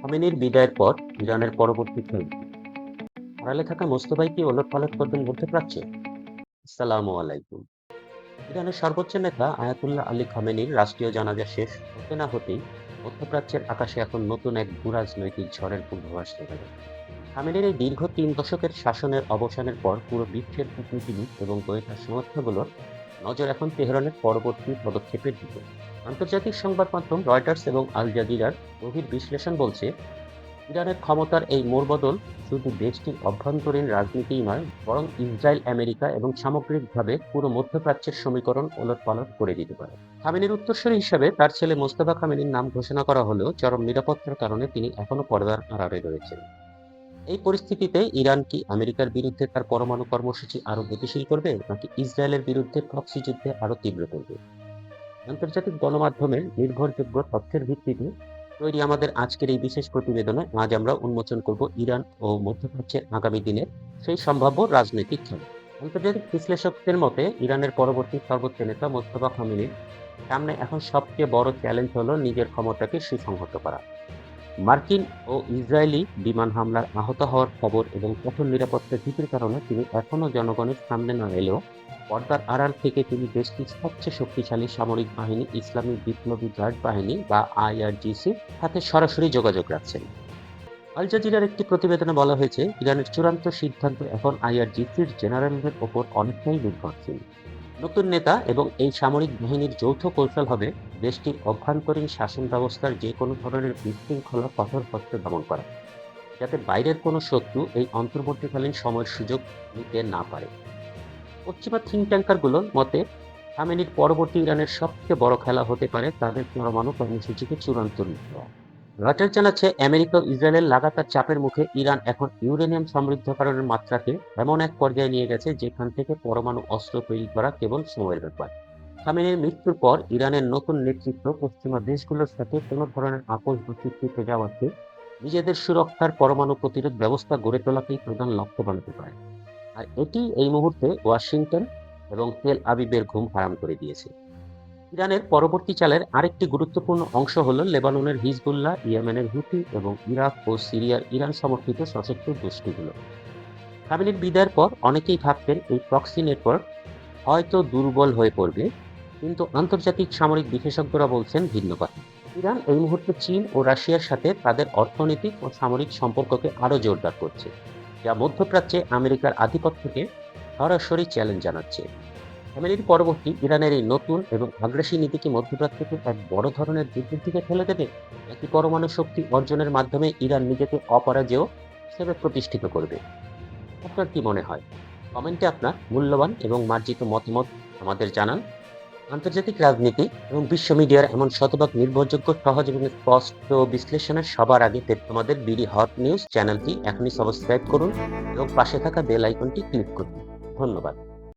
খামেনির বিদায়ের পর ইরানের পরবর্তী খেলবে আড়ালে থাকা মোস্তফাই কি ওলটপালট করবেন মধ্যপ্রাচ্যে? আসসালামু আলাইকুম। ইরানের সর্বোচ্চ নেতা আয়াতুল্লাহ আলী খামেনির রাষ্ট্রীয় জানাজা শেষ হতে না হতেই মধ্যপ্রাচ্যের আকাশে এখন নতুন এক ভূরাজনৈতিক ঝড়ের পূর্বাভাস দেখা যাচ্ছে। খামেনির এই দীর্ঘ ৩ দশকের শাসনের অবসানের পর পুরো বিশ্বের কূটনীতিবিদ এবং গোয়েন্দা সংস্থাগুলোর নজর এখন তেহরানের পরবর্তী পদক্ষেপের দিকে। আন্তর্জাতিক সংবাদ মাধ্যম রয়টার্স এবং আল জাজিরার গভীর বিশ্লেষণ বলছে, ইরানের ক্ষমতার এই মোড়বদল শুধু দেশটির অভ্যন্তরীণ রাজনীতিই নয়, বরং ইসরায়েল, আমেরিকা এবং সামগ্রিকভাবে পুরো মধ্যপ্রাচ্যের সমীকরণ ওলটপালট করে দিতে পারে। খামেনির উত্তরসূরি হিসাবে তার ছেলে মোস্তফা খামেনির নাম ঘোষণা করা হলেও চরম নিরাপত্তার কারণে তিনি এখনো পর্দার আড়ালে রয়েছেন। এই পরিস্থিতিতে ইরান কি আমেরিকার বিরুদ্ধে তার পরমাণু কর্মসূচি আরো গতিশীল করবে, নাকি ইসরায়েলের বিরুদ্ধে প্রক্সি যুদ্ধে আরো তীব্র করবে? আন্তর্জাতিক গণমাধ্যমের নির্ভরযোগ্য তথ্যের ভিত্তিতে তৈরি আমাদের আজকের এই বিশেষ প্রতিবেদনে আজ আমরা উন্মোচন করব ইরান ও মধ্যপ্রাচ্যের আগামী দিনের সেই সম্ভাব্য রাজনৈতিক খেলা। আন্তর্জাতিক বিশ্লেষকদের মতে ইরানের পরবর্তী সর্বোচ্চ নেতা মোস্তফা খামেনির সামনে এখন সবচেয়ে বড় চ্যালেঞ্জ হলো নিজের ক্ষমতাকে সুসংহত করা। মার্কিন ও ইসরায়েলি বিমান হামলার আহত হওয়ার খবর এবং কঠোর নিরাপত্তা ঝুঁকির কারণে তিনি এখনো জনগণের সামনে না এলেও পর্দার আড়াল থেকে তিনি দেশটির সবচেয়ে শক্তিশালী সামরিক বাহিনী ইসলামী বিপ্লবী গার্ড বাহিনী বা আইআরজিসির সাথে সরাসরি যোগাযোগ রাখছেন। আল জাজিরার একটি প্রতিবেদনে বলা হয়েছে, ইরানের চূড়ান্ত সিদ্ধান্ত এখন আইআরজিসির জেনারেলদের ওপর অনেকটাই নির্ভরশীল। নতুন নেতা এবং এই সামরিক বাহিনীর যৌথ কৌশল হবে দেশটির অভ্যন্তরীণ শাসন ব্যবস্থার যে কোনো ধরনের বিশৃঙ্খলা কঠোর হস্তে দমন করা, যাতে বাইরের কোনো শত্রু এই অন্তর্বর্তীকালীন সময়ের সুযোগ নিতে না পারে। পশ্চিমা থিঙ্ক ট্যাঙ্কারগুলোর মতে খামেনির পরবর্তী ইরানের সবচেয়ে বড় খেলা হতে পারে তাদের পরমাণু কর্মসূচিকে চূড়ান্ত রূপ দেওয়া। রয়টার্স জানাচ্ছে, আমেরিকা ও ইসরায়েলের লাগাতার চাপের মুখে ইরান এখন ইউরেনিয়াম সমৃদ্ধকরণের মাত্রাকে এমন এক পর্যায়ে নিয়ে গেছে যেখান থেকে পরমাণু অস্ত্র তৈরি করা কেবল সময়ের ব্যাপার। খামেনির মৃত্যুর পর ইরানের নতুন নেতৃত্ব পশ্চিমা দেশগুলোর সাথে কোনো ধরনের আপোষ বা চুক্তিতে যাওয়াকে নিজেদের সুরক্ষার পরমাণু প্রতিরোধ ব্যবস্থা গড়ে তোলাকেই প্রধান লক্ষ্য বানাতে পারে। আর এটি এই মুহূর্তে ওয়াশিংটন এবং তেল আবিবের ঘুম হারাম করে দিয়েছে। ইরানের পরবর্তী চালের আরেকটি গুরুত্বপূর্ণ অংশ হল লেবাননের হিজবুল্লাহ, ইয়েমেনের হুথি এবং ইরাক ও সিরিয়ার ইরান সমর্থিত সশস্ত্র গোষ্ঠীগুলো। খামেনির বিদায়ের পর অনেকেই ভাবতেন এই প্রক্সি নেটওয়ার্ক হয়তো দুর্বল হয়ে পড়বে, কিন্তু আন্তর্জাতিক সামরিক বিশেষজ্ঞরা বলছেন ভিন্ন কথা। ইরান এই মুহূর্তে চীন ও রাশিয়ার সাথে তাদের অর্থনৈতিক ও সামরিক সম্পর্ককে আরও জোরদার করছে, যা মধ্যপ্রাচ্যে আমেরিকার আধিপত্যকে সরাসরি চ্যালেঞ্জ জানাচ্ছে। খামেনির পরবর্তী ইরানের এই নতুন এবং আগ্রাসী নীতি কি মধ্যপ্রাচ্যকে এক বড় ধরনের যুদ্ধের দিকে ঠেলে দেবে, নাকি পরমাণু শক্তি অর্জনের মাধ্যমে ইরান নিজেকে অপরাজেয় হিসেবে প্রতিষ্ঠিত করবে? আপনার কি মনে হয়? কমেন্টে আপনার মূল্যবান এবং মার্জিত মতামত আমাদের জানান। আন্তর্জাতিক রাজনীতি এবং বিশ্ব মিডিয়ার এমন শতভাগ নির্ভরযোগ্য, সহজ এবং স্পষ্ট বিশ্লেষণের সবার আগে পেতে আমাদের বিডি হট নিউজ চ্যানেলটি এখনই সাবস্ক্রাইব করুন এবং পাশে থাকা বেল আইকনটি ক্লিক করুন। ধন্যবাদ।